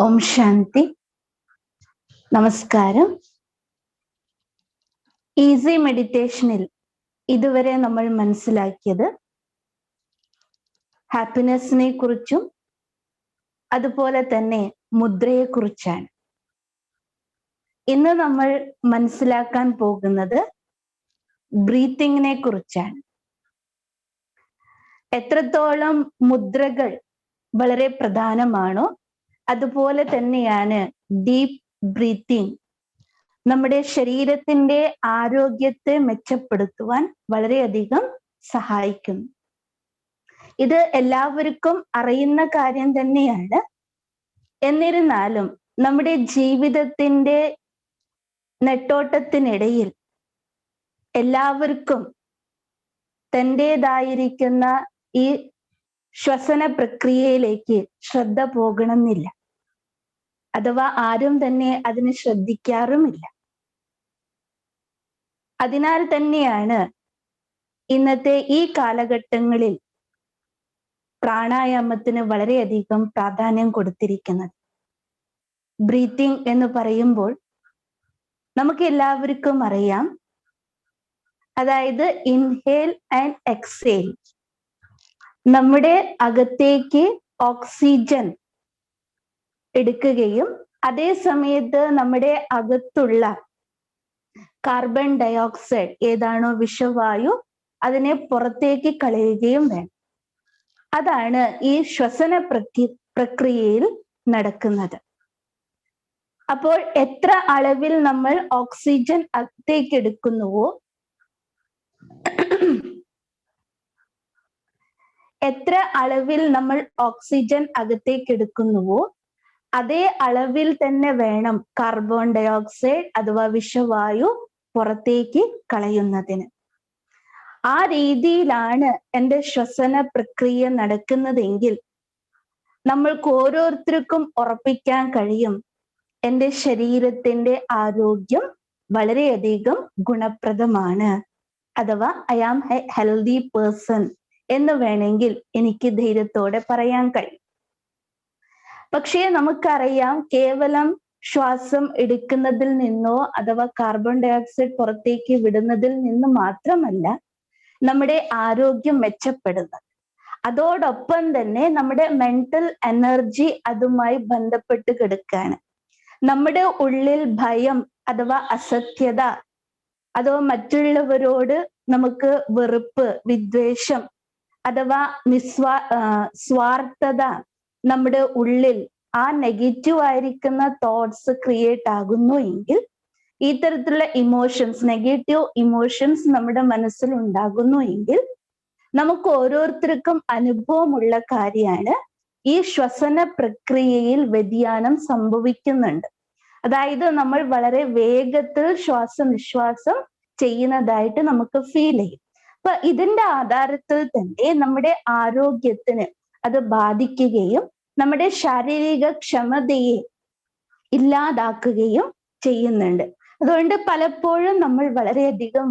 ഓം ശാന്തി. നമസ്കാരം. ഈസി മെഡിറ്റേഷനിൽ ഇതുവരെ നമ്മൾ മനസ്സിലാക്കിയത് ഹാപ്പിനെസ്സിനെ കുറിച്ചും അതുപോലെ തന്നെ മുദ്രയെ കുറിച്ചാണ്. ഇന്ന് നമ്മൾ മനസ്സിലാക്കാൻ പോകുന്നത് ബ്രീത്തിങ്ങിനെ കുറിച്ചാണ്. എത്രത്തോളം മുദ്രകൾ വളരെ പ്രധാനമാണോ അതുപോലെ തന്നെയാണ് ഡീപ്പ് ബ്രീത്തിങ് നമ്മുടെ ശരീരത്തിന്റെ ആരോഗ്യത്തെ മെച്ചപ്പെടുത്തുവാൻ വളരെയധികം സഹായിക്കുന്നു. ഇത് എല്ലാവർക്കും അറിയുന്ന കാര്യം തന്നെയാണ്. എന്നിരുന്നാലും നമ്മുടെ ജീവിതത്തിന്റെ നെട്ടോട്ടത്തിനിടയിൽ എല്ലാവർക്കും തൻ്റെതായിരിക്കുന്ന ഈ ശ്വസന പ്രക്രിയയിലേക്ക് ശ്രദ്ധ പോകണമെന്നില്ല, അഥവാ ആരും തന്നെ അതിന് ശ്രദ്ധിക്കാറുമില്ല. അതിനാൽ തന്നെയാണ് ഇന്നത്തെ ഈ കാലഘട്ടങ്ങളിൽ പ്രാണായാമത്തിന് വളരെയധികം പ്രാധാന്യം കൊടുത്തിരിക്കുന്നത്. ബ്രീത്തിങ് എന്ന് പറയുമ്പോൾ നമുക്ക് എല്ലാവർക്കും അറിയാം, അതായത് ഇൻഹേൽ ആൻഡ് എക്സേൽ. നമ്മുടെ അകത്തേക്ക് ഓക്സിജൻ എടുക്കുകയും അതേ സമയത്ത് നമ്മുടെ അകത്തുള്ള കാർബൺ ഡയോക്സൈഡ് ഏതാണോ വിഷവായു അതിനെ പുറത്തേക്ക് കളയുകയും വേണം. അതാണ് ഈ ശ്വസന പ്രക്രിയയിൽ നടക്കുന്നത്. അപ്പോൾ എത്ര അളവിൽ നമ്മൾ ഓക്സിജൻ അകത്തേക്ക് എടുക്കുന്നുവോ അതേ അളവിൽ തന്നെ വേണം കാർബൺ ഡയോക്സൈഡ് അഥവാ വിഷവായു പുറത്തേക്ക് കളയുന്നതിന്. ആ രീതിയിലാണ് എൻ്റെ ശ്വസന പ്രക്രിയ നടക്കുന്നതെങ്കിൽ നമ്മൾക്ക് ഓരോരുത്തർക്കും ഉറപ്പിക്കാൻ കഴിയും, എൻ്റെ ശരീരത്തിന്റെ ആരോഗ്യം വളരെയധികം ഗുണപ്രദമാണ്, അഥവാ I am a healthy person എന്ന് വേണമെങ്കിൽ എനിക്ക് ധൈര്യത്തോടെ പറയാൻ കഴിയും. പക്ഷേ നമുക്കറിയാം, കേവലം ശ്വാസം എടുക്കുന്നതിൽ നിന്നോ അഥവാ കാർബൺ ഡയോക്സൈഡ് പുറത്തേക്ക് വിടുന്നതിൽ നിന്ന് മാത്രമല്ല നമ്മുടെ ആരോഗ്യം മെച്ചപ്പെടുന്നത്. അതോടൊപ്പം തന്നെ നമ്മുടെ മെന്റൽ എനർജി അതുമായി ബന്ധപ്പെട്ട് കിടക്കുകയാണ്. നമ്മുടെ ഉള്ളിൽ ഭയം അഥവാ അസത്യത, അഥവാ മറ്റുള്ളവരോട് നമുക്ക് വെറുപ്പ്, വിദ്വേഷം അഥവാ സ്വാർത്ഥത നമ്മുടെ ഉള്ളിൽ ആ നെഗറ്റീവ് ആയിരിക്കുന്ന തോട്ട്സ് ക്രിയേറ്റ് ആകുന്നു എങ്കിൽ, ഈ തരത്തിലുള്ള ഇമോഷൻസ്, നെഗറ്റീവ് ഇമോഷൻസ് നമ്മുടെ മനസ്സിൽ ഉണ്ടാകുന്നു എങ്കിൽ നമുക്ക് ഓരോരുത്തർക്കും അനുഭവമുള്ള കാര്യമാണ്, ഈ ശ്വസന പ്രക്രിയയിൽ വ്യതിയാനം സംഭവിക്കുന്നുണ്ട്. അതായത് നമ്മൾ വളരെ വേഗത്തിൽ ശ്വാസനിശ്വാസം ചെയ്യുന്നതായിട്ട് നമുക്ക് ഫീൽ ചെയ്യും. അപ്പൊ ഇതിന്റെ ആധാരത്തിൽ തന്നെ നമ്മുടെ ആരോഗ്യത്തിന് അത് ബാധിക്കുകയും നമ്മുടെ ശാരീരിക ക്ഷമതയെ ഇല്ലാതാക്കുകയും ചെയ്യുന്നുണ്ട്. അതുകൊണ്ട് പലപ്പോഴും നമ്മൾ വളരെയധികം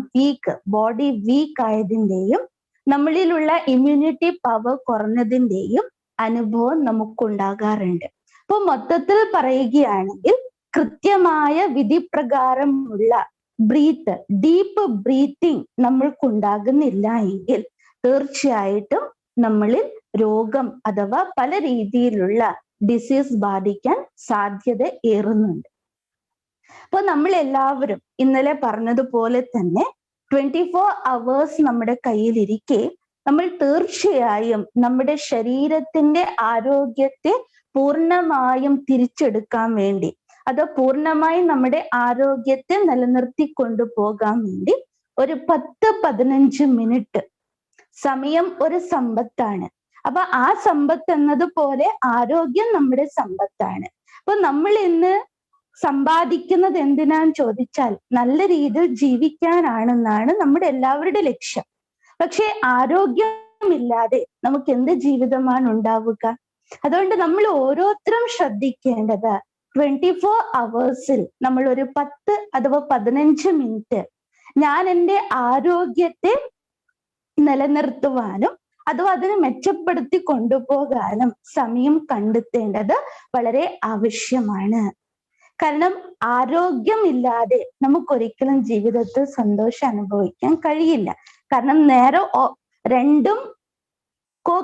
ബോഡി വീക്ക് ആയതിൻ്റെയും നമ്മളിലുള്ള ഇമ്മ്യൂണിറ്റി പവർ കുറഞ്ഞതിൻ്റെയും അനുഭവം നമുക്കുണ്ടാകാറുണ്ട്. അപ്പൊ മൊത്തത്തിൽ പറയുകയാണെങ്കിൽ കൃത്യമായ വിധിപ്രകാരമുള്ള ഡീപ്പ് ബ്രീത്തിങ് നമ്മൾക്കുണ്ടാകുന്നില്ല എങ്കിൽ തീർച്ചയായിട്ടും നമ്മളിൽ രോഗം അഥവാ പല രീതിയിലുള്ള ഡിസീസ് ബാധിക്കാൻ സാധ്യത ഏറുന്നുണ്ട്. അപ്പൊ നമ്മൾ എല്ലാവരും ഇന്നലെ പറഞ്ഞതുപോലെ തന്നെ 24 hours നമ്മുടെ കയ്യിലിരിക്കെ നമ്മൾ തീർച്ചയായും നമ്മുടെ ശരീരത്തിന്റെ ആരോഗ്യത്തെ പൂർണ്ണമായും തിരിച്ചെടുക്കാൻ വേണ്ടി, അത് പൂർണ്ണമായും നമ്മുടെ ആരോഗ്യത്തെ നിലനിർത്തി കൊണ്ടുപോകാൻ വേണ്ടി ഒരു 10-15 മിനിറ്റ് സമയം ഒരു സമ്പത്താണ്. അപ്പൊ ആ സമ്പത്ത് എന്നതുപോലെ ആരോഗ്യം നമ്മുടെ സമ്പത്താണ്. അപ്പൊ നമ്മൾ ഇന്ന് സമ്പാദിക്കുന്നത് എന്തിനാന്ന് ചോദിച്ചാൽ നല്ല രീതിയിൽ ജീവിക്കാനാണെന്നാണ് നമ്മുടെ എല്ലാവരുടെ ലക്ഷ്യം. പക്ഷെ ആരോഗ്യമില്ലാതെ നമുക്ക് എന്ത് ജീവിതമാണ് ഉണ്ടാവുക? അതുകൊണ്ട് നമ്മൾ ഓരോരുത്തരും ശ്രദ്ധിക്കേണ്ടത് 24 hours നമ്മൾ ഒരു 10 അഥവാ 15 മിനിറ്റ് ഞാൻ എൻ്റെ ആരോഗ്യത്തെ നിലനിർത്തുവാനും അഥവാ അതിനെ മെച്ചപ്പെടുത്തി കൊണ്ടുപോകാനും സമയം കണ്ടെത്തേണ്ടത് വളരെ ആവശ്യമാണ്. കാരണം ആരോഗ്യമില്ലാതെ നമുക്കൊരിക്കലും ജീവിതത്തിൽ സന്തോഷം അനുഭവിക്കാൻ കഴിയില്ല. കാരണം രണ്ടും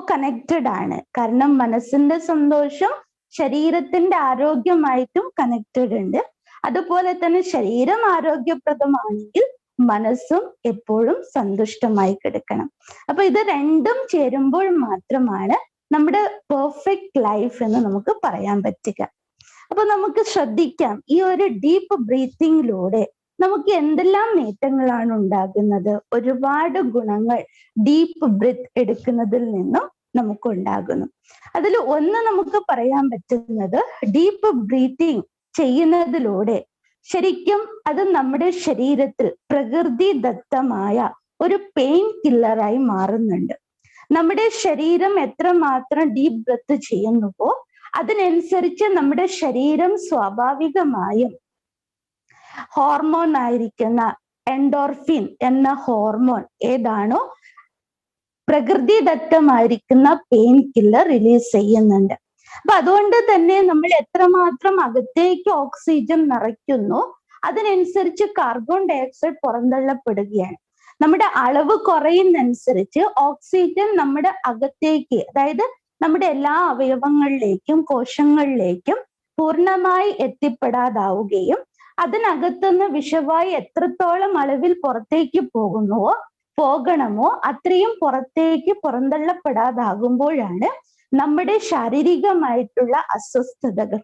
കണക്റ്റഡ് ആണ്. കാരണം മനസ്സിന്റെ സന്തോഷം ശരീരത്തിന്റെ ആരോഗ്യമായിട്ടും കണക്റ്റഡ് ഉണ്ട്. അതുപോലെ തന്നെ ശരീരം ആരോഗ്യപ്രദമാണെങ്കിൽ മനസ്സും എപ്പോഴും സന്തുഷ്ടമായി കിടക്കണം. അപ്പൊ ഇത് രണ്ടും ചേരുമ്പോൾ മാത്രമാണ് നമ്മുടെ പെർഫെക്റ്റ് ലൈഫ് എന്ന് നമുക്ക് പറയാൻ പറ്റുക. അപ്പൊ നമുക്ക് ശ്രദ്ധിക്കാം, ഈ ഒരു ഡീപ്പ് ബ്രീത്തിങ്ങിലൂടെ നമുക്ക് എന്തെല്ലാം നേട്ടങ്ങളാണ് ഉണ്ടാകുന്നത്. ഒരുപാട് ഗുണങ്ങൾ ഡീപ്പ് ബ്രീത്ത് എടുക്കുന്നതിൽ നിന്നും നമുക്കുണ്ടാകുന്നു. അതിൽ ഒന്ന് നമുക്ക് പറയാൻ പറ്റുന്നത്, ഡീപ്പ് ബ്രീത്തിങ് ചെയ്യുന്നതിലൂടെ ശരിക്കും അത് നമ്മുടെ ശരീരത്തിൽ പ്രകൃതിദത്തമായ ഒരു പെയിൻ കില്ലറായി മാറുന്നുണ്ട്. നമ്മുടെ ശരീരം എത്രമാത്രം ഡീപ്പ് ബ്രീത്ത് ചെയ്യുന്നുവോ അതിനനുസരിച്ച് നമ്മുടെ ശരീരം സ്വാഭാവികമായും ഹോർമോൺ ആയിരിക്കുന്ന എൻഡോർഫിൻ എന്ന ഹോർമോൺ ഏതാണോ പ്രകൃതിദത്തമായിരിക്കുന്ന പെയിൻ കില്ലർ റിലീസ് ചെയ്യുന്നുണ്ട്. അപ്പൊ അതുകൊണ്ട് തന്നെ നമ്മൾ എത്രമാത്രം അകത്തേക്ക് ഓക്സിജൻ നിറയ്ക്കുന്നു അതിനനുസരിച്ച് കാർബൺ ഡയോക്സൈഡ് പുറന്തള്ളപ്പെടുകയാണ്. നമ്മുടെ അളവ് കുറയുന്നതനുസരിച്ച് ഓക്സിജൻ നമ്മുടെ അകത്തേക്ക്, അതായത് നമ്മുടെ എല്ലാ അവയവങ്ങളിലേക്കും കോശങ്ങളിലേക്കും പൂർണ്ണമായി എത്തിപ്പെടാതാവുകയും അതിനകത്തുനിന്ന് വിഷവായു എത്രത്തോളം അളവിൽ പുറത്തേക്ക് പോകണമോ അത്രയും പുറത്തേക്ക് പുറന്തള്ളപ്പെടാതാകുമ്പോഴാണ് നമ്മുടെ ശാരീരികമായിട്ടുള്ള അസ്വസ്ഥതകൾ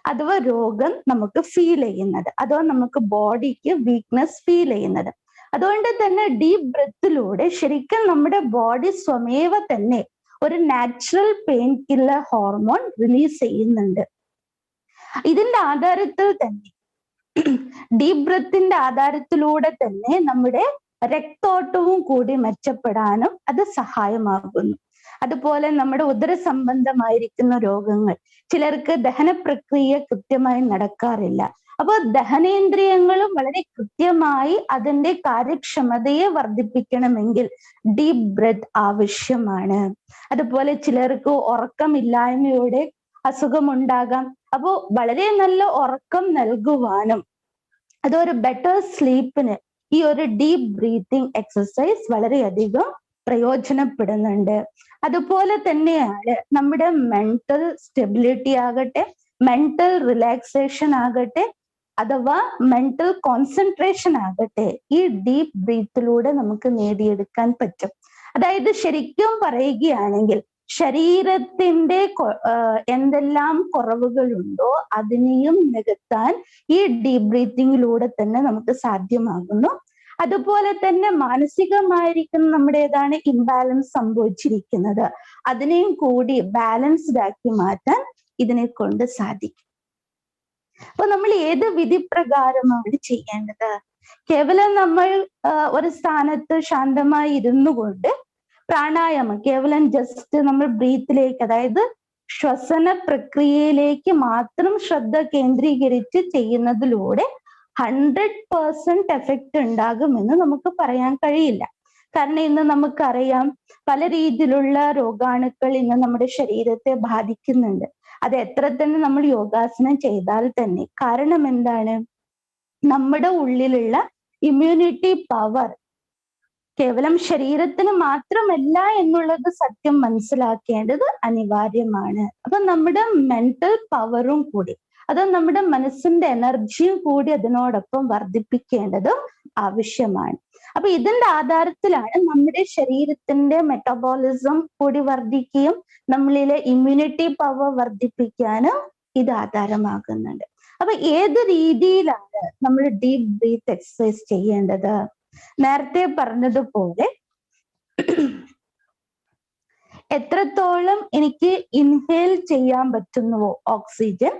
അഥവാ രോഗം നമുക്ക് ഫീൽ ചെയ്യുന്നത്, അഥവാ നമുക്ക് ബോഡിക്ക് വീക്ക്നെസ് ഫീൽ ചെയ്യുന്നത്. അതുകൊണ്ട് തന്നെ ഡീപ്പ് ബ്രെത്തിലൂടെ ശരിക്കും നമ്മുടെ ബോഡി സ്വമേവ തന്നെ ഒരു natural pain killer hormone release ചെയ്യുന്നുണ്ട്. ഇതിന്റെ ആധാരത്തിൽ തന്നെ, ഡീപ്പ് ബ്രെത്തിന്റെ ആധാരത്തിലൂടെ തന്നെ നമ്മുടെ രക്തോട്ടവും കൂടി മെച്ചപ്പെടാനും അത് സഹായമാകുന്നു. അതുപോലെ നമ്മുടെ ഉദര സംബന്ധമായിരിക്കുന്ന രോഗങ്ങൾ, ചിലർക്ക് ദഹന പ്രക്രിയ കൃത്യമായി നടക്കാറില്ല. അപ്പൊ ദഹനേന്ദ്രിയങ്ങളും വളരെ കൃത്യമായി അതിന്റെ കാര്യക്ഷമതയെ വർദ്ധിപ്പിക്കണമെങ്കിൽ ഡീപ്പ് ബ്രെത്ത് ആവശ്യമാണ്. അതുപോലെ ചിലർക്ക് ഉറക്കമില്ലായ്മയുടെ അസുഖമുണ്ടാകാം. അപ്പോൾ വളരെ നല്ല ഉറക്കം നൽകുവാനും അതൊരു ബെറ്റർ സ്ലീപ്പിന് ഈ ഒരു ഡീപ്പ് ബ്രീത്തിങ് എക്സസൈസ് വളരെയധികം പ്രയോജനപ്പെടുന്നുണ്ട്. അതുപോലെ തന്നെയാണ് നമ്മുടെ മെന്റൽ സ്റ്റെബിലിറ്റി ആകട്ടെ, മെന്റൽ റിലാക്സേഷൻ ആകട്ടെ, അഥവാ മെന്റൽ കോൺസെൻട്രേഷൻ ആകട്ടെ, ഈ ഡീപ്പ് ബ്രീത്തിലൂടെ നമുക്ക് നേടിയെടുക്കാൻ പറ്റും. അതായത് ശരിക്കും പറയുകയാണെങ്കിൽ ശരീരത്തിന്റെ എന്തെല്ലാം കുറവുകളുണ്ടോ അതിനെയും നികത്താൻ ഈ ഡീപ്പ് ബ്രീത്തിങ്ങിലൂടെ തന്നെ നമുക്ക് സാധ്യമാകുന്നു. അതുപോലെ തന്നെ മാനസികമായിരിക്കുന്ന നമ്മുടെ ഏതാണ് ഇംബാലൻസ് സംഭവിച്ചിരിക്കുന്നത് അതിനെയും കൂടി ബാലൻസ്ഡ് ആക്കി മാറ്റാൻ ഇതിനെ കൊണ്ട് സാധിക്കും. അപ്പൊ നമ്മൾ ഏത് വിധി പ്രകാരമാണ് ചെയ്യേണ്ടത്? കേവലം നമ്മൾ ഒരു സ്ഥാനത്ത് ശാന്തമായി ഇരുന്നു കൊണ്ട് പ്രാണായാമം കേവലം ജസ്റ്റ് നമ്മൾ ബ്രീത്തിലേക്ക്, അതായത് ശ്വസന പ്രക്രിയയിലേക്ക് മാത്രം ശ്രദ്ധ കേന്ദ്രീകരിച്ച് ചെയ്യുന്നതിലൂടെ 100% എഫക്റ്റ് ഉണ്ടാകുമെന്ന് നമുക്ക് പറയാൻ കഴിയില്ല. കാരണം ഇന്ന് നമുക്കറിയാം പല രീതിയിലുള്ള രോഗാണുക്കൾ ഇന്ന് നമ്മുടെ ശരീരത്തെ ബാധിക്കുന്നുണ്ട്. അത് എത്ര തന്നെ നമ്മൾ യോഗാസനം ചെയ്താൽ തന്നെ, കാരണം എന്താണ്, നമ്മുടെ ഉള്ളിലുള്ള ഇമ്മ്യൂണിറ്റി പവർ കേവലം ശരീരത്തിന് മാത്രമല്ല എന്നുള്ളത് സത്യം മനസ്സിലാക്കേണ്ടത് അനിവാര്യമാണ്. അപ്പൊ നമ്മുടെ മെന്റൽ പവറും കൂടി, അത് നമ്മുടെ മനസ്സിന്റെ എനർജിയും കൂടി അതിനോടൊപ്പം വർദ്ധിപ്പിക്കേണ്ടതും ആവശ്യമാണ്. അപ്പൊ ഇതിന്റെ ആധാരത്തിലാണ് നമ്മുടെ ശരീരത്തിന്റെ മെറ്റബോളിസം കൂടി വർദ്ധിക്കുകയും നമ്മളിലെ ഇമ്മ്യൂണിറ്റി പവർ വർദ്ധിപ്പിക്കാനും ഇത് ആധാരമാകുന്നുണ്ട്. അപ്പൊ ഏത് രീതിയിലാണ് നമ്മൾ ഡീപ്പ് ബ്രീത്ത് എക്സസൈസ് ചെയ്യേണ്ടത്? നേരത്തെ പറഞ്ഞതുപോലെ എത്രത്തോളം എനിക്ക് ഇൻഹേൽ ചെയ്യാൻ പറ്റുന്നുവോ ഓക്സിജൻ,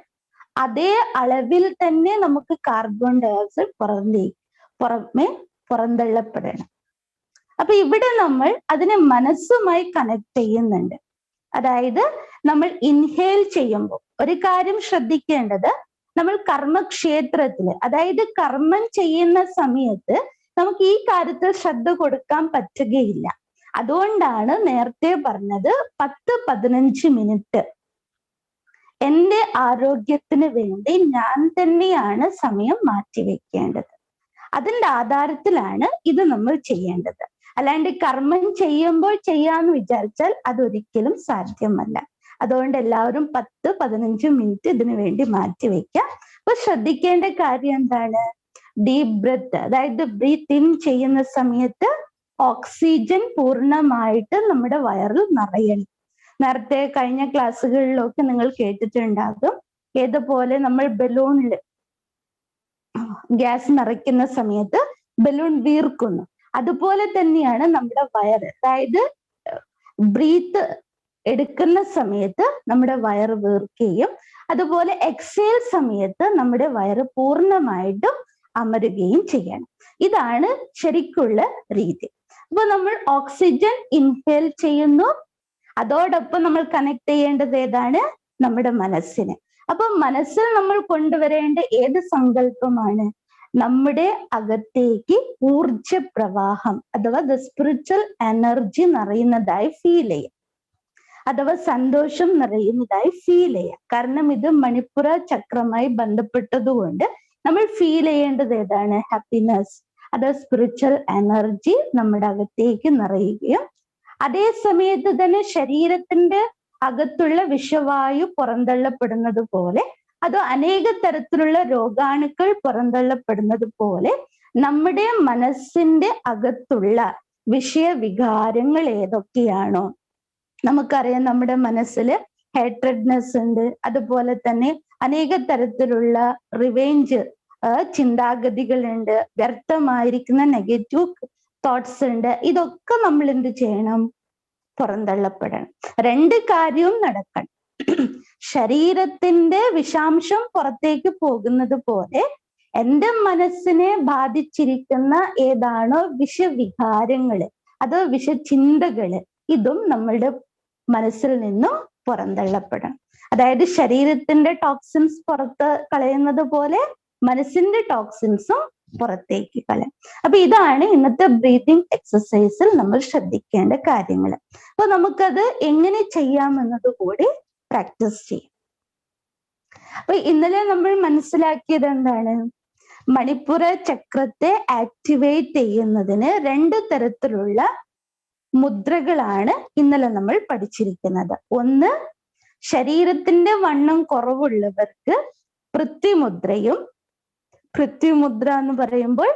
അതേ അളവിൽ തന്നെ നമുക്ക് കാർബൺ ഡയോക്സൈഡ് പുറന്തള്ളപ്പെടണം. അപ്പൊ ഇവിടെ നമ്മൾ അതിനെ മനസ്സുമായി കണക്ട് ചെയ്യുന്നുണ്ട്. അതായത് നമ്മൾ ഇൻഹേൽ ചെയ്യുമ്പോൾ ഒരു കാര്യം ശ്രദ്ധിക്കേണ്ടത്, നമ്മൾ കർമ്മക്ഷേത്രത്തില്, അതായത് കർമ്മം ചെയ്യുന്ന സമയത്ത് നമുക്ക് ഈ കാര്യത്തിൽ ശ്രദ്ധ കൊടുക്കാൻ പറ്റുകയില്ല. അതുകൊണ്ടാണ് നേരത്തെ പറഞ്ഞത് 10-15 മിനിറ്റ് എന്റെ ആരോഗ്യത്തിന് വേണ്ടി ഞാൻ തന്നെയാണ് സമയം മാറ്റിവെക്കേണ്ടത്. അതിന്റെ ആധാരത്തിലാണ് ഇത് നമ്മൾ ചെയ്യേണ്ടത്. അല്ലാണ്ട് കർമ്മം ചെയ്യുമ്പോൾ ചെയ്യാന്ന് വിചാരിച്ചാൽ അതൊരിക്കലും സാധ്യമല്ല. അതുകൊണ്ട് എല്ലാവരും 10-15 മിനിറ്റ് ഇതിനു വേണ്ടി മാറ്റിവെക്കാം. അപ്പൊ ശ്രദ്ധിക്കേണ്ട കാര്യം എന്താണ്? ഡീപ് ബ്രെത്ത്, അതായത് ബ്രീത്ത് ഇൻ ചെയ്യുന്ന സമയത്ത് ഓക്സിജൻ പൂർണ്ണമായിട്ട് നമ്മുടെ വയറിൽ നിറയണം. നേരത്തെ കഴിഞ്ഞ ക്ലാസ്സുകളിലൊക്കെ നിങ്ങൾ കേട്ടിട്ടുണ്ടാകും, ഏതുപോലെ നമ്മൾ ബലൂണിൽ ഗ്യാസ് നിറയ്ക്കുന്ന സമയത്ത് ബലൂൺ വീർക്കുന്നു. അതുപോലെ തന്നെയാണ് നമ്മുടെ വയറ്, അതായത് ബ്രീത്ത് എടുക്കുന്ന സമയത്ത് നമ്മുടെ വയറ് വീർക്കുകയും അതുപോലെ എക്സേൽ സമയത്ത് നമ്മുടെ വയറ് പൂർണ്ണമായിട്ടും അമരുകയും ചെയ്യണം. ഇതാണ് ശരിക്കുള്ള രീതി. അപ്പൊ നമ്മൾ ഓക്സിജൻ ഇൻഹേൽ ചെയ്യുന്നു, അതോടൊപ്പം നമ്മൾ കണക്ട് ചെയ്യേണ്ടത് ഏതാണ്? നമ്മുടെ മനസ്സിനെ. അപ്പൊ മനസ്സിൽ നമ്മൾ കൊണ്ടുവരേണ്ട ഏത് സങ്കല്പമാണ്? നമ്മുടെ അകത്തേക്ക് ഊർജ പ്രവാഹം അഥവാ ദ സ്പിരിച്വൽ എനർജി നിറയുന്നതായി ഫീൽ ചെയ്യാം, അഥവാ സന്തോഷം നിറയുന്നതായി ഫീൽ ചെയ്യാം. കാരണം ഇത് മണിപ്പുര ചക്രമായി ബന്ധപ്പെട്ടതുകൊണ്ട് നമ്മൾ ഫീൽ ചെയ്യേണ്ടത് ഏതാണ്? ഹാപ്പിനെസ്, അത് സ്പിരിച്വൽ എനർജി നമ്മുടെ അകത്തേക്ക് നിറയുകയും അതേ സമയത്ത് തന്നെ ശരീരത്തിന്റെ അകത്തുള്ള വിഷവായു പുറന്തള്ളപ്പെടുന്നത് പോലെ, അത് അനേക തരത്തിലുള്ള രോഗാണുക്കൾ പുറന്തള്ളപ്പെടുന്നത് പോലെ നമ്മുടെ മനസ്സിന്റെ അകത്തുള്ള വിഷയവികാരങ്ങൾ ഏതൊക്കെയാണോ, നമുക്കറിയാം നമ്മുടെ മനസ്സിൽ ഹേട്രഡ്നെസ് ഉണ്ട്, അതുപോലെ തന്നെ അനേക തരത്തിലുള്ള റിവെഞ്ച് ചിന്താഗതികളുണ്ട്, വ്യർത്ഥമായിരിക്കുന്ന നെഗറ്റീവ് തോട്ട്സ് ഉണ്ട്. ഇതൊക്കെ നമ്മൾ എന്ത് ചെയ്യണം? പുറന്തള്ളപ്പെടണം. രണ്ട് കാര്യവും നടക്കണം. ശരീരത്തിന്റെ വിഷാംശം പുറത്തേക്ക് പോകുന്നത് പോലെ എൻ്റെ മനസ്സിനെ ബാധിച്ചിരിക്കുന്ന ഏതാണോ വിഷവികാരങ്ങള്, അത് വിഷചിന്തകള്, ഇതും നമ്മളുടെ മനസ്സിൽ നിന്നും പുറന്തള്ളപ്പെടണം. അതായത് ശരീരത്തിന്റെ ടോക്സിൻസ് പുറത്ത് കളയുന്നത് പോലെ മനസ്സിന്റെ ടോക്സിൻസും പുറത്തേക്ക് കളയാം. അപ്പൊ ഇതാണ് ഇന്നത്തെ ബ്രീതിങ് എക്സസൈസിൽ നമ്മൾ ശ്രദ്ധിക്കേണ്ട കാര്യങ്ങൾ. അപ്പൊ നമുക്കത് എങ്ങനെ ചെയ്യാമെന്നത് കൂടി പ്രാക്ടീസ് ചെയ്യാം. അപ്പൊ ഇന്നലെ നമ്മൾ മനസ്സിലാക്കിയത് എന്താണ്? മണിപ്പുര ചക്രത്തെ ആക്ടിവേറ്റ് ചെയ്യുന്നതിന് 2 തരത്തിലുള്ള മുദ്രകളാണ് ഇന്നലെ നമ്മൾ പഠിച്ചിരിക്കുന്നത്. ഒന്ന്, ശരീരത്തിന്റെ വണ്ണം കുറവുള്ളവർക്ക് പൃഥ്വിമുദ്രയും, പൃഥ്വിമുദ്ര എന്ന് പറയുമ്പോൾ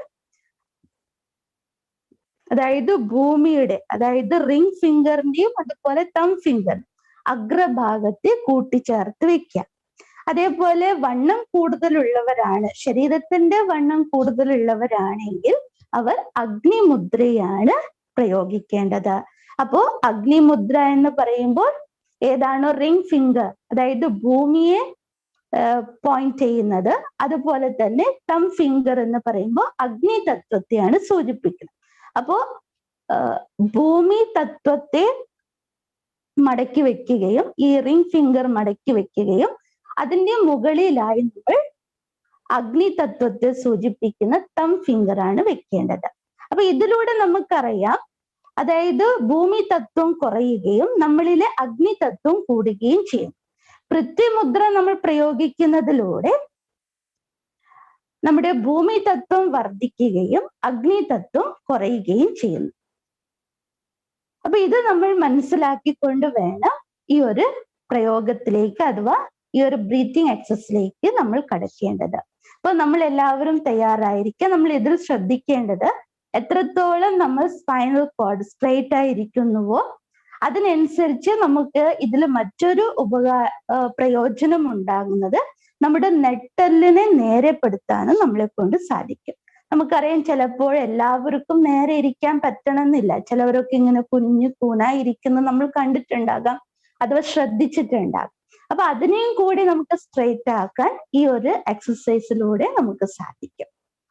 അതായത് ഭൂമിയുടെ, അതായത് റിംഗ് ഫിംഗറിന്റെയും അതുപോലെ തം ഫിംഗർ അഗ്രഭാഗത്തെ കൂട്ടിച്ചേർത്ത് വെക്കാം. അതേപോലെ വണ്ണം കൂടുതലുള്ളവരാണ്, ശരീരത്തിന്റെ വണ്ണം കൂടുതലുള്ളവരാണെങ്കിൽ അവർ അഗ്നിമുദ്രയാണ് പ്രയോഗിക്കേണ്ടത്. അപ്പോ അഗ്നിമുദ്ര എന്ന് പറയുമ്പോൾ ഏതാണോ റിംഗ് ഫിംഗർ, അതായത് ഭൂമിയെ പോയിന്റ് ചെയ്യുന്നത്, അതുപോലെ തന്നെ തം ഫിംഗർ എന്ന് പറയുമ്പോൾ അഗ്നി തത്വത്തെയാണ് സൂചിപ്പിക്കുന്നത്. അപ്പോ ഭൂമി തത്വത്തെ മടക്കി വെക്കുകയും ഈ റിംഗ് ഫിംഗർ മടക്കി വെക്കുകയും അതിന്റെ മുകളിലായി നമ്മൾ അഗ്നി തത്വത്തെ സൂചിപ്പിക്കുന്ന തം ഫിംഗർ ആണ് വെക്കേണ്ടത്. അപ്പൊ ഇതിലൂടെ നമുക്കറിയാം, അതായത് ഭൂമി തത്വം കുറയുകയും നമ്മളിലെ അഗ്നി തത്വം കൂടുകയും ചെയ്യും. പൃഥ്വിമുദ്ര നമ്മൾ പ്രയോഗിക്കുന്നതിലൂടെ നമ്മുടെ ഭൂമി തത്വം വർദ്ധിക്കുകയും അഗ്നി തത്വം കുറയുകയും ചെയ്യുന്നു. അപ്പൊ ഇത് നമ്മൾ മനസ്സിലാക്കിക്കൊണ്ട് വേണം ഈ ഒരു പ്രയോഗത്തിലേക്ക് അഥവാ ഈ ഒരു ബ്രീത്തിങ് എക്സസൈസിലേക്ക് നമ്മൾ കടക്കേണ്ടത്. അപ്പൊ നമ്മൾ എല്ലാവരും തയ്യാറായിരിക്കുക. നമ്മൾ ഇതിൽ ശ്രദ്ധിക്കേണ്ടത് എത്രത്തോളം നമ്മൾ സ്പൈനൽ കോഡ് സ്ട്രെയിറ്റ് ആയിരിക്കുന്നുവോ അതിനനുസരിച്ച് നമുക്ക് ഇതിൽ മറ്റൊരു പ്രയോജനം ഉണ്ടാകുന്നത് നമ്മുടെ നെട്ടലിനെ നേരെപ്പെടുത്താനും നമ്മളെ കൊണ്ട് സാധിക്കും. നമുക്കറിയാം, ചിലപ്പോൾ എല്ലാവർക്കും നേരെ ഇരിക്കാൻ പറ്റണമെന്നില്ല. ചിലവരൊക്കെ ഇങ്ങനെ കുനിഞ്ഞു കൂനായിരിക്കുന്നത് നമ്മൾ കണ്ടിട്ടുണ്ടാകാം, അഥവാ ശ്രദ്ധിച്ചിട്ടുണ്ടാകാം. അപ്പൊ അതിനെയും കൂടി നമുക്ക് സ്ട്രെയിറ്റ് ആക്കാൻ ഈ ഒരു എക്സസൈസിലൂടെ നമുക്ക് സാധിക്കും.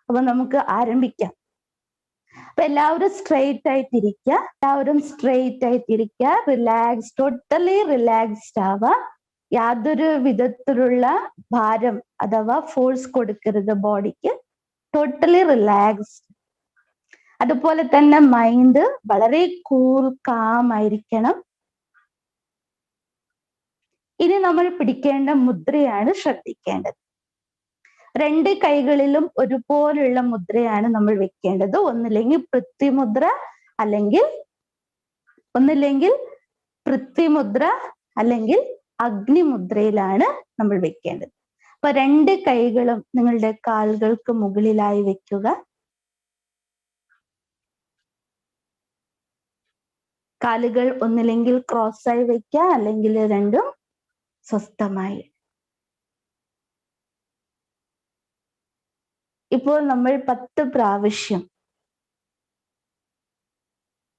അപ്പൊ നമുക്ക് ആരംഭിക്കാം. അപ്പൊ എല്ലാവരും സ്ട്രെയിറ്റ് ആയിട്ടിരിക്കുക, എല്ലാവരും സ്ട്രെയിറ്റ് ആയിട്ടിരിക്കുക, റിലാക്സ്, ടോട്ടലി റിലാക്സ്ഡ് ആവുക. യാതൊരു വിധത്തിലുള്ള ഭാരം അഥവാ ഫോഴ്സ് കൊടുക്കരുത് ബോഡിക്ക്. Totally relaxed. അതുപോലെ തന്നെ മൈൻഡ് വളരെ കൂൾ കാം ആയിരിക്കണം. ഇനി നമ്മൾ പിടിക്കേണ്ട മുദ്രയാണ് ശ്രദ്ധിക്കേണ്ടത്. 2 കൈകളിലും ഒരുപോലുള്ള മുദ്രയാണ് നമ്മൾ വെക്കേണ്ടത്. ഒന്നില്ലെങ്കിൽ പൃഥ്വിമുദ്ര അല്ലെങ്കിൽ പൃഥ്വിമുദ്ര അല്ലെങ്കിൽ അഗ്നിമുദ്രയിലാണ് നമ്മൾ വെക്കേണ്ടത്. അപ്പൊ 2 കൈകളും നിങ്ങളുടെ കാലുകൾക്ക് മുകളിലായി വെക്കുക. കാലുകൾ ഒന്നില്ലെങ്കിൽ ക്രോസായി വെക്കുക, അല്ലെങ്കിൽ രണ്ടും സ്വസ്ഥമായി. ഇപ്പോൾ നമ്മൾ 10 പ്രാവശ്യം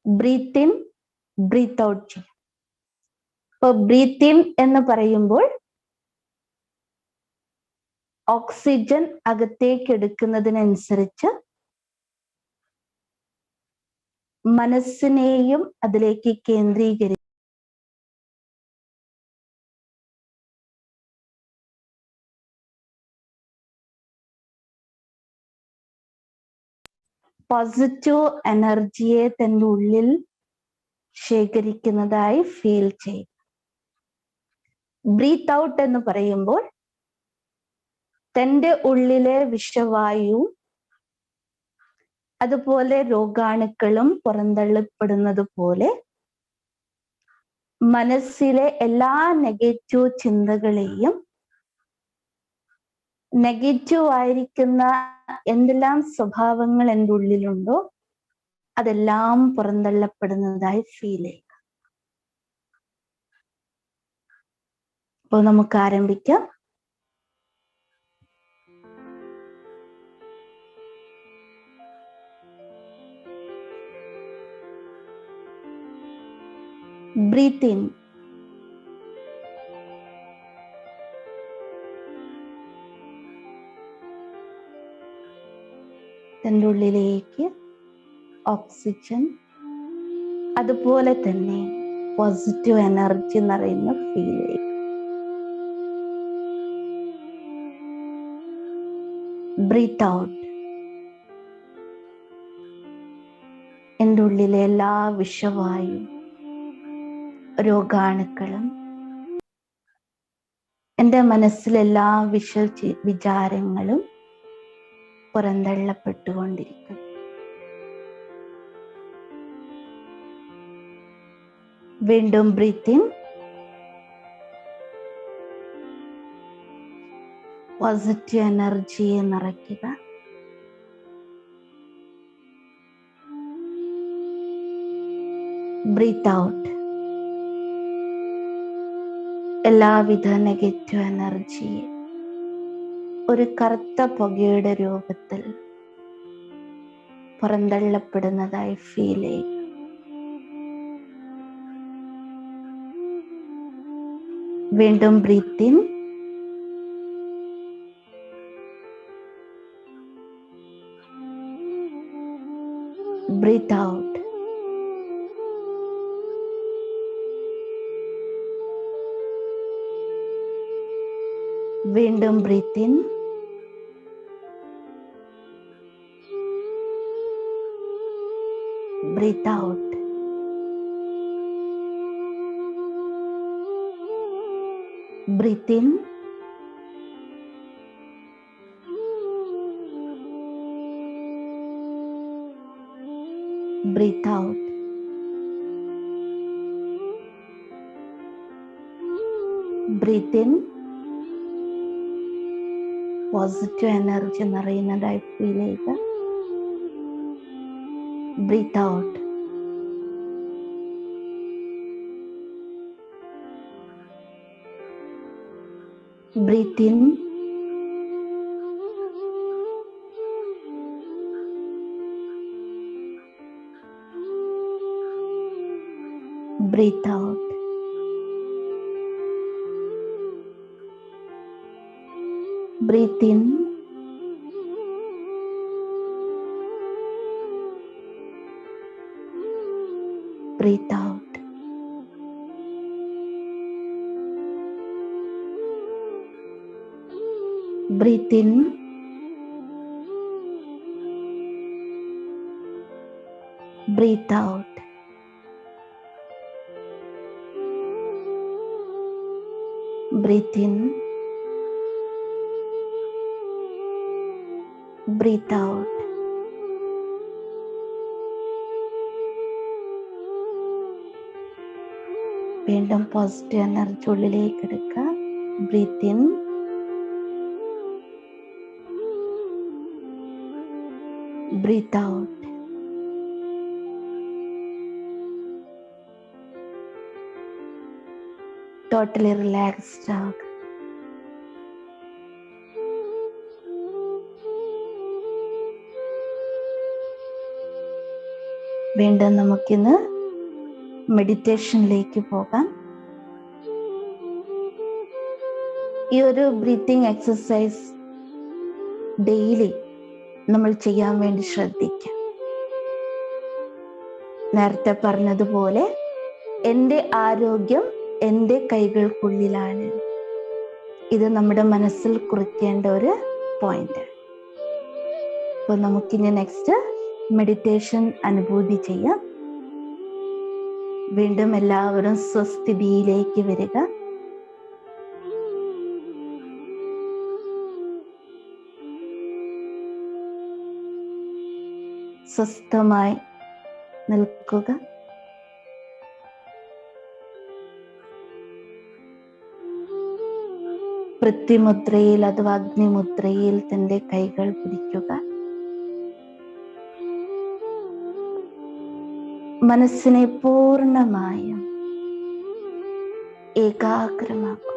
ബ്രീത്ത് ഇൻ ബ്രീത്ത് ഔട്ട് ചെയ്യും. ഇപ്പൊ ബ്രീത്ത് ഇൻ എന്ന് പറയുമ്പോൾ ഓക്സിജൻ അകത്തേക്ക് എടുക്കുന്നതിനനുസരിച്ച് മനസ്സിനെയും അതിലേക്ക് കേന്ദ്രീകരിക്കും. പോസിറ്റീവ് എനർജിയെ തന്റെ ഉള്ളിൽ ശേഖരിക്കുന്നതായി ഫീൽ ചെയ്യും. ബ്രീത്ത് ഔട്ട് എന്ന് പറയുമ്പോൾ തന്റെ ഉള്ളിലെ വിഷവായു അതുപോലെ രോഗാണുക്കളും പുറന്തള്ളപ്പെടുന്നത് പോലെ മനസ്സിലെ എല്ലാ നെഗറ്റീവ് ചിന്തകളെയും, നെഗറ്റീവ് ആയിരിക്കുന്ന എന്തെല്ലാം സ്വഭാവങ്ങൾ എൻ്റെ ഉള്ളിലുണ്ടോ അതെല്ലാം പുറന്തള്ളപ്പെടുന്നതായി ഫീൽ ചെയ്യുക. അപ്പോൾ നമുക്ക് ആരംഭിക്കാം. Breathe in. തൻ്റെ ഉള്ളിലേക്ക് ഓക്സിജൻ അതുപോലെ തന്നെ പോസിറ്റീവ് എനർജി നിറയുന്ന ഫീൽ ചെയ്യുക. Breathe out. എൻ്റെ ഉള്ളിലെ എല്ലാ വിഷവായു രോഗാണുക്കളും എൻ്റെ മനസ്സിലെല്ലാ വിചാരങ്ങളും പുറന്തള്ളപ്പെട്ടുകൊണ്ടിരിക്കും. വീണ്ടും ബ്രീത്ത് ഇൻ. പോസിറ്റീവ് എനർജിയെ നിറയ്ക്കുക. Breathe out. എല്ലാവിധ നെഗറ്റീവ് എനർജിയെ ഒരു കറുത്ത പുകയുടെ രൂപത്തിൽ പുറന്തള്ളപ്പെടുന്നതായി ഫീൽ ചെയ്യുക. വീണ്ടും ബ്രീത്ത് ഇൻ. Breathe out. വീണ്ടും breathe in. Breathe out. Breathe in. Breathe out. Breathe in. Positive energy നിറയുന്നതായി ഫീൽ ചെയ്യുക. Breathe out. Breathe in. Breathe out. Breathe in. breathe out. Breathe in. Breathe out. Breathe in. Breathe out. വീണ്ടും positive energy ഉള്ളിലേക്ക് എടുക്കുക. Breathe in. Breathe out. Totally relaxed ആവുക. വീണ്ടും നമുക്കിന്ന് മെഡിറ്റേഷനിലേക്ക് പോകാം. ഈ ഒരു ബ്രീത്തിങ് എക്സസൈസ് ഡെയിലി നമ്മൾ ചെയ്യാൻ വേണ്ടി ശ്രദ്ധിക്കാം. നേരത്തെ പറഞ്ഞതുപോലെ എൻ്റെ ആരോഗ്യം എൻ്റെ കൈകൾക്കുള്ളിലാണ്. ഇത് നമ്മുടെ മനസ്സിൽ കുറിക്കേണ്ട ഒരു പോയിന്റ്. അപ്പോൾ നമുക്കിനി നെക്സ്റ്റ് മെഡിറ്റേഷൻ അനുഭൂതി ചെയ്യാം. വീണ്ടും എല്ലാവരും സ്വസ്ഥിതിയിലേക്ക് വരിക. സ്വസ്ഥമായി നിൽക്കുക. പൃഥ്വിമുദ്രയിൽ അഥവാ അഗ്നിമുദ്രയിൽ തന്റെ കൈകൾ പിടിക്കുക. മനസ്സിനെ പൂർണ്ണമായും ഏകാഗ്രമാക്കുക.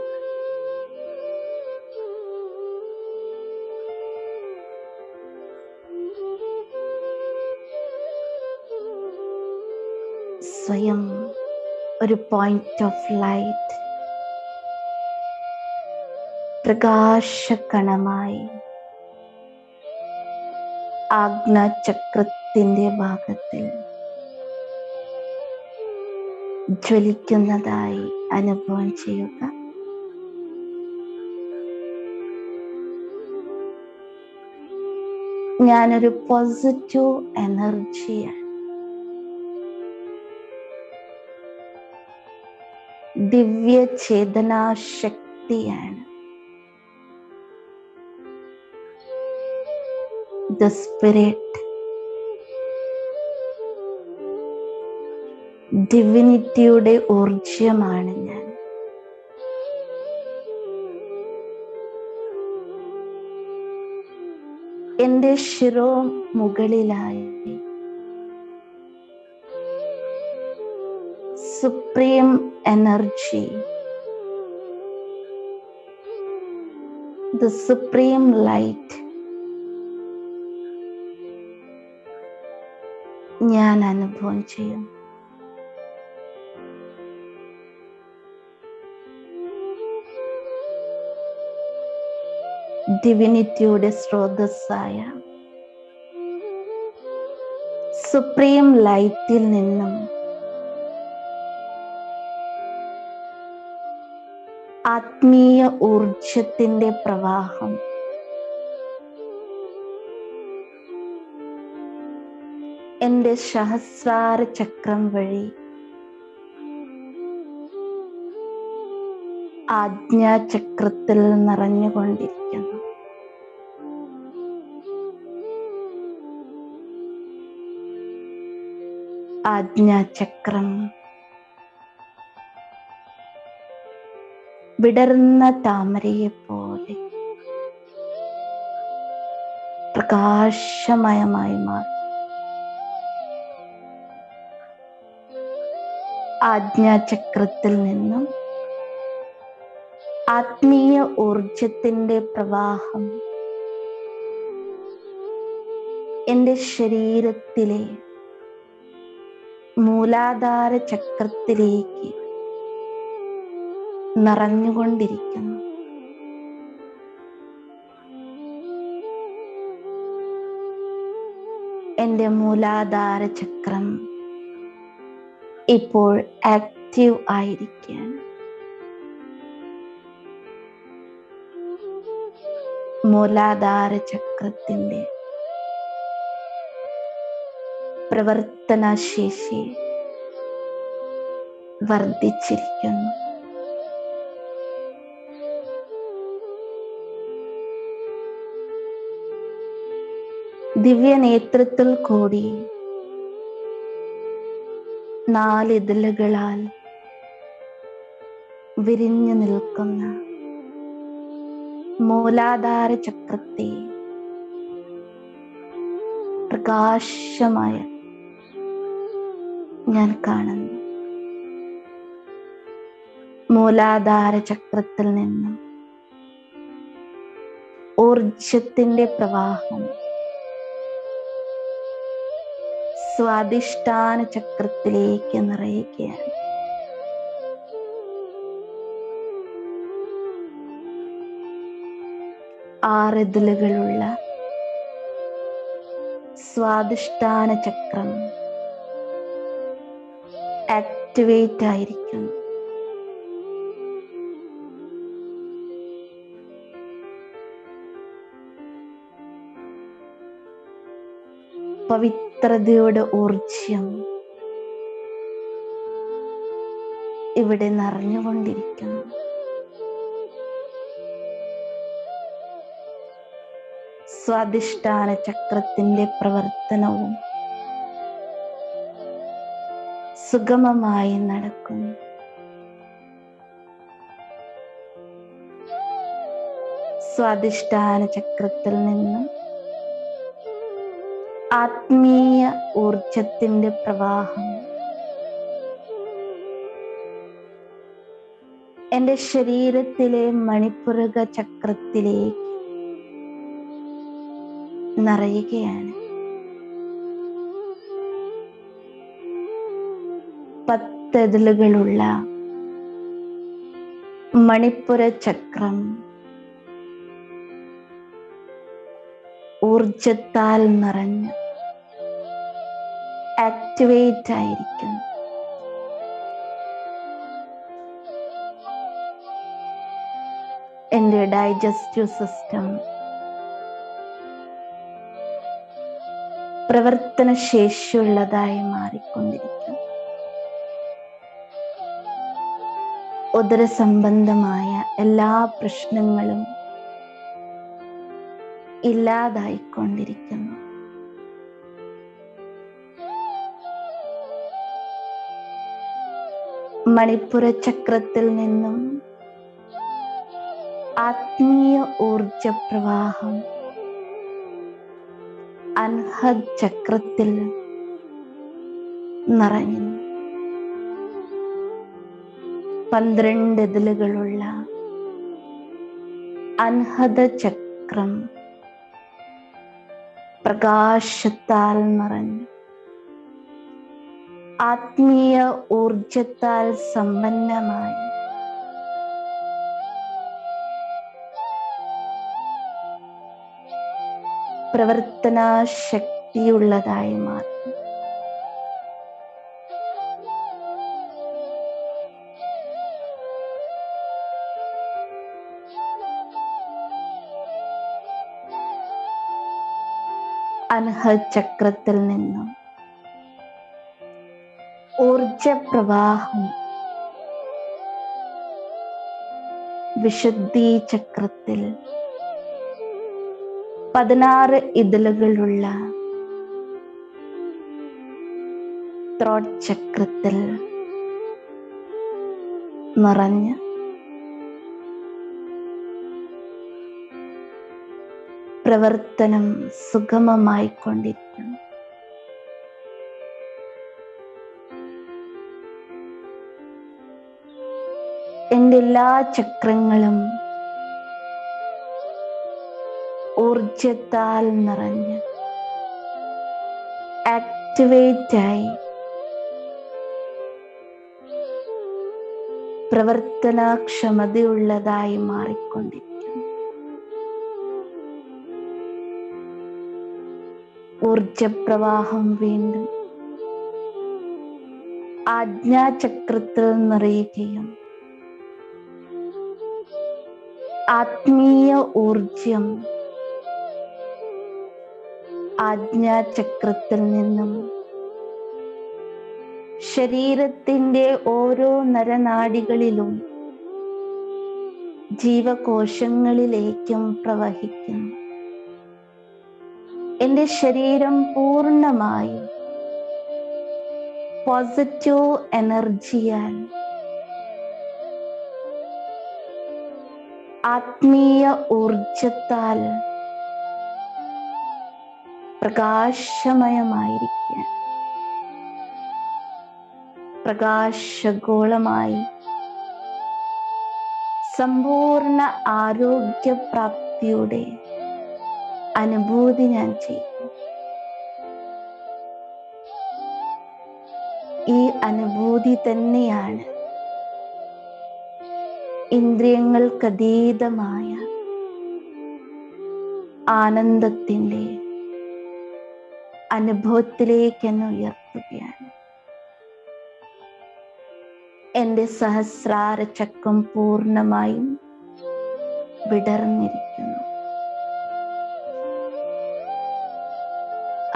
സ്വയം ഒരു പോയിന്റ് ഓഫ് ലൈറ്റ്, പ്രകാശകണമായി ആജ്ഞാചക്രത്തിന്റെ ഭാഗത്തിൽ ജ്വലിക്കുന്നതായി അനുഭവം ചെയ്യുക. ഞാനൊരു പോസിറ്റീവ് എനർജിയാണ്. ദിവ്യ ചേതനാശക്തിയാണ്. The Spirit, ഡിവിനിറ്റിയുടെ ഊർജ്ജമാണ് ഞാൻ. എൻ്റെ ശിരോ മുകളിലായി supreme energy, the supreme light ഞാൻ അനുഭവം ചെയ്യും. ഡിവിനിറ്റിയുടെ സ്രോതസ്സായ സുപ്രീം ലൈറ്റിൽ നിന്നും ആത്മീയ ഊർജത്തിന്റെ പ്രവാഹം എൻ്റെ സഹസ്രാര ചക്രം വഴി ആജ്ഞാചക്രത്തിൽ നിറഞ്ഞുകൊണ്ടിരിക്കുന്നു. ആജ്ഞാചക്രം വിടർന്ന താമരയെ പോലെ പ്രകാശമയമായി മാറി. ആജ്ഞാചക്രത്തിൽ നിന്നും ആത്മീയ ഊർജത്തിന്റെ പ്രവാഹം എൻ്റെ ശരീരത്തിലെ മൂലാധാര ചക്രത്തിലേക്ക് നിറഞ്ഞുകൊണ്ടിരിക്കുന്നു. എൻ്റെ മൂലാധാര ചക്രം ഇപ്പോൾ ആക്റ്റീവ് ആയിരിക്കുകയാണ്. മൂലാധാര ചക്രത്തിന്റെ പ്രവർത്തനശേഷി വർദ്ധിച്ചിരിക്കുന്നു. ദിവ്യ നേതൃത്വത്തിൽ കൂടി 4 ഇതളുകളാൽ വിരിഞ്ഞു നിൽക്കുന്ന മൂലാധാര ചക്രത്തെ പ്രകാശമായ ഞാൻ കാണുന്നു. മൂലാധാര ചക്രത്തിൽ നിന്നും ഊർജത്തിന്റെ പ്രവാഹം സ്വാധിഷ്ഠാന ചക്രത്തിലേക്ക് നിറയുകയാണ്. ആറിതളുകളുള്ള സ്വാധിഷ്ഠാന ചക്രം ആക്ടിവേറ്റ് ആയിരിക്കുന്നു. പവിത്രതയുടെ ഊർജ്ജം ഇവിടെ നിറഞ്ഞുകൊണ്ടിരിക്കുന്നു. സ്വാധിഷ്ഠാന ചക്രത്തിന്റെ പ്രവർത്തനവും സുഗമമായി നടക്കുന്നു. സ്വാധിഷ്ഠാന ചക്രത്തിൽ നിന്നും ആത്മീയ ഊർജത്തിന്റെ പ്രവാഹം എൻ്റെ ശരീരത്തിലെ മണിപ്പുരക ചക്രത്തിലേക്ക് നിറയുകയാണ്. 10 ഇതളുകളുള്ള മണിപ്പുര ചക്രം ഊർജത്താൽ നിറഞ്ഞ് ആക്ടിവേറ്റ് ആയിരിക്കുന്നു. എൻ്റെ ഡൈജസ്റ്റീവ് സിസ്റ്റം പ്രവർത്തനശേഷിയുള്ളതായി മാറിക്കൊണ്ടിരിക്കുന്നു. ഉദര സംബന്ധമായ എല്ലാ പ്രശ്നങ്ങളും ഇല്ലാതായിക്കൊണ്ടിരിക്കുന്നു. മണിപ്പുര ചക്രത്തിൽ നിന്നും ആത്മീയ ഊർജ പ്രവാഹം അൻഹദ് ചക്രത്തിൽ നിറഞ്ഞു. 12 ഇതളുകളുള്ള അൻഹദ ചക്രം പ്രകാശത്താൽ നിറഞ്ഞു ആത്മീയ ഊർജത്താൽ സമ്പന്നമായി പ്രവർത്തന ശക്തിയുള്ളതായി മാറി. അൻഹദ് ചക്രത്തിൽ നിന്നും ഊർജ പ്രവാഹം വിശുദ്ധി ചക്രത്തിൽ 16 ഇതളുകളുള്ള ത്രോട്ട് ചക്രത്തിൽ നിറഞ്ഞ് പ്രവർത്തനം സുഗമമായിക്കൊണ്ടിരിക്കുന്നു. എൻ്റെ എല്ലാ ചക്രങ്ങളും ഊർജത്താൽ നിറഞ്ഞ് ആക്ടിവേറ്റായി പ്രവർത്തനക്ഷമതയുള്ളതായി മാറിക്കൊണ്ടിരിക്കുന്നു. ഊർജപ്രവാഹം വീണ്ടും ആജ്ഞാചക്രത്തിൽ നിറയുകയും ആത്മീയ ഊർജം ആജ്ഞാചക്രത്തിൽ നിന്നും ശരീരത്തിന്റെ ഓരോ നരനാഡികളിലും ജീവകോശങ്ങളിലേക്കും പ്രവഹിക്കുന്നു. എൻ്റെ ശരീരം പൂർണ്ണമായും പോസിറ്റീവ് എനർജിയാൽ, ആത്മീയ ഊർജത്താൽ പ്രകാശമയമായിരിക്കാൻ, പ്രകാശഗോളമായി സമ്പൂർണ്ണ ആരോഗ്യപ്രാപ്തിയുടെ അനുഭൂതി ഞാൻ ചെയ്യും. ഈ അനുഭൂതി തന്നെയാണ് ഇന്ദ്രിയങ്ങൾക്കതീതമായ ആനന്ദത്തിൻ്റെ അനുഭവത്തിലേക്ക് എന്നെ ഉയർത്തുകയാണ്. എൻ്റെ സഹസ്രാര ചക്രം പൂർണ്ണമായും വിടർന്നിരിക്കുന്നു.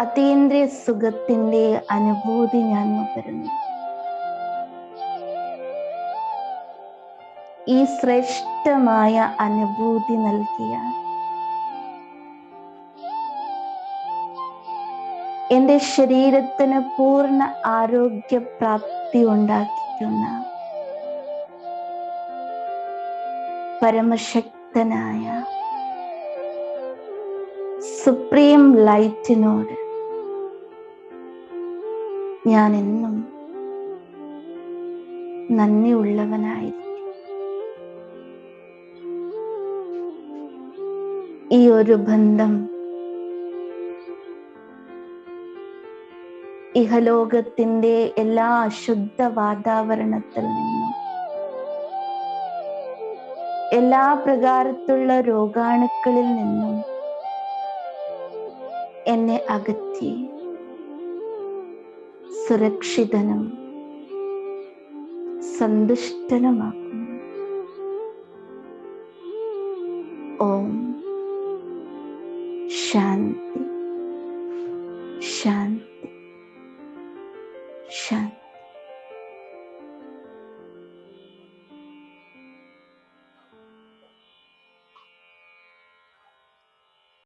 അതീന്ദ്രിയ സുഖത്തിൻ്റെ അനുഭൂതി ഞാൻ നുകരുന്നു. ഈ ശ്രേഷ്ഠമായ അനുഭൂതി നൽകിയ എൻ്റെ ശരീരത്തിന് പൂർണ്ണ ആരോഗ്യപ്രാപ്തി ഉണ്ടാക്കിക്കുന്ന പരമശക്തനായ സുപ്രീം ലൈറ്റിനോട് ഞാൻ എന്നും നന്ദിയുള്ളവനായിരിക്കും. ഈ ഒരു ബന്ധം ഇഹലോകത്തിന്റെ എല്ലാ അശുദ്ധ വാതാവരണത്തിൽ നിന്നും, എല്ലാ പ്രകാരത്തിലുള്ള രോഗാണുക്കളിൽ നിന്നും എന്നെ അകറ്റി സുരക്ഷിതനും സന്തുഷ്ടനുമാക്കുന്നു. ഓം ശാന്തി, ശാന്തി, ശാന്തി.